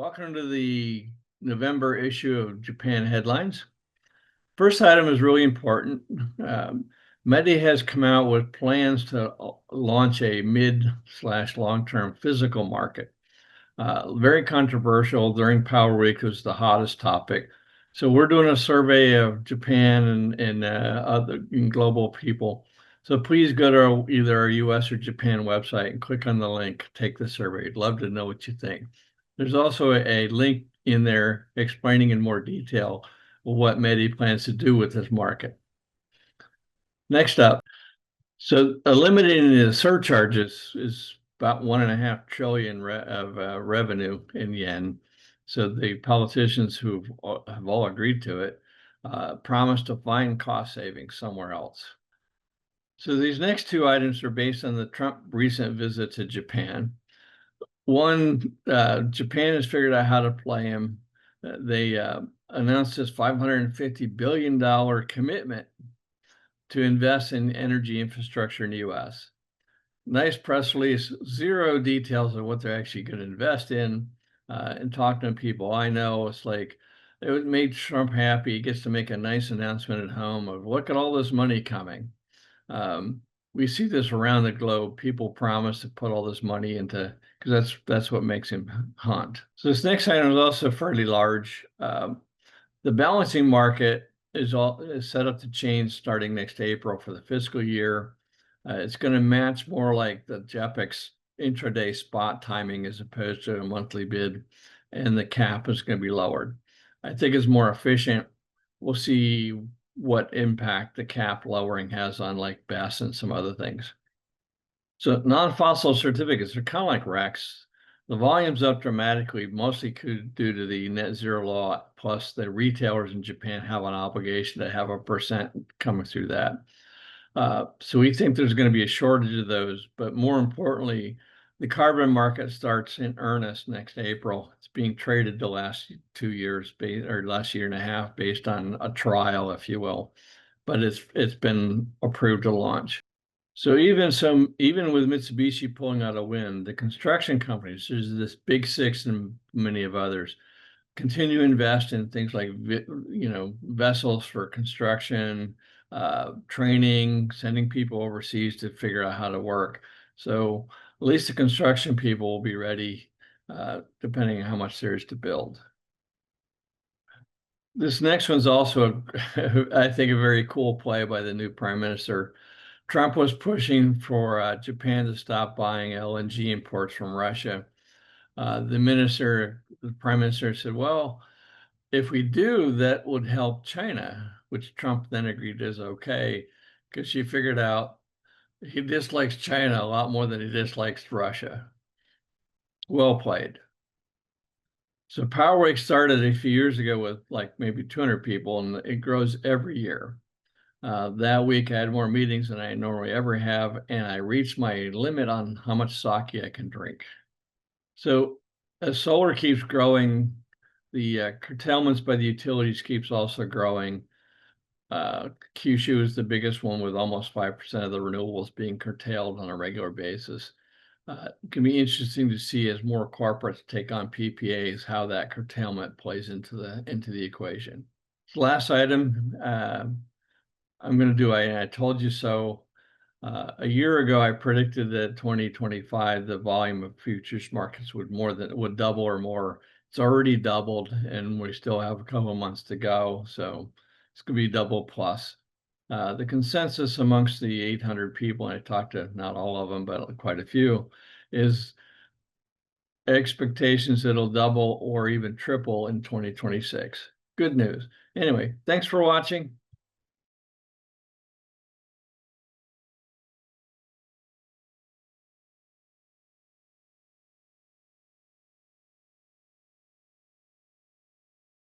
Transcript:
Welcome to the November issue of Japan Headlines. First item is really important. METI has come out with plans to launch a mid/long-term physical market. Very controversial. During Power Week was the hottest topic. So we're doing a survey of Japan and other global people. So please go to either our US or Japan website and click on the link, take the survey. I'd love to know what you think. There's also a link in there explaining in more detail what METI plans to do with this market. Next up, so eliminating the surcharges is about 1.5 trillion of revenue in yen. So the politicians who have all agreed to it promised to find cost savings somewhere else. So these next two items are based on the Trump recent visit to Japan. One, Japan has figured out how to play him. They announced this $550 billion commitment to invest in energy infrastructure in the U.S. Nice press release, zero details of what they're actually going to invest in. And talking to people I know, it's like it made Trump happy. He gets to make a nice announcement at home of look at all this money coming. We see this around the globe. People promise to put all this money into because that's what makes him hunt. So this next item is also fairly large. The balancing market is set up to change starting next April for the fiscal year. It's going to match more like the JEPEX intraday spot timing as opposed to a monthly bid, and the cap is going to be lowered. I think it's more efficient. We'll see what impact the cap lowering has on like BESS and some other things. So non-fossil certificates are kind of like RECs. The volume's up dramatically, mostly due to the net zero law, plus the retailers in Japan have an obligation to have a percent coming through that. So we think there's going to be a shortage of those, but more importantly, the carbon market starts in earnest next April. It's being traded the last 2 years, or last year and a half, based on a trial, if you will, but it's been approved to launch. So even with Mitsubishi pulling out a win, the construction companies, there's this Big Six and many of others, continue to invest in things like vessels for construction, training, sending people overseas to figure out how to work. So at least the construction people will be ready, depending on how much there is to build. This next one's also, I think, a very cool play by the new prime minister. Trump was pushing for Japan to stop buying LNG imports from Russia. The prime minister said, well, if we do, that would help China, which Trump then agreed is okay, because she figured out he dislikes China a lot more than he dislikes Russia. Well played. So Power Week started a few years ago with like maybe 200 people, and it grows every year. That week I had more meetings than I normally ever have, and I reached my limit on how much sake I can drink. So as solar keeps growing, the curtailments by the utilities keeps also growing. Kyushu is the biggest one with almost 5% of the renewables being curtailed on a regular basis. It can be interesting to see as more corporates take on PPAs, how that curtailment plays into the equation. Last item, I'm going to do I told you so. A year ago, I predicted that 2025, the volume of futures markets would double or more. It's already doubled, and we still have a couple of months to go. So it's going to be double plus. The consensus amongst the 800 people, and I talked to not all of them, but quite a few, is expectations that it'll double or even triple in 2026. Good news. Anyway, thanks for watching.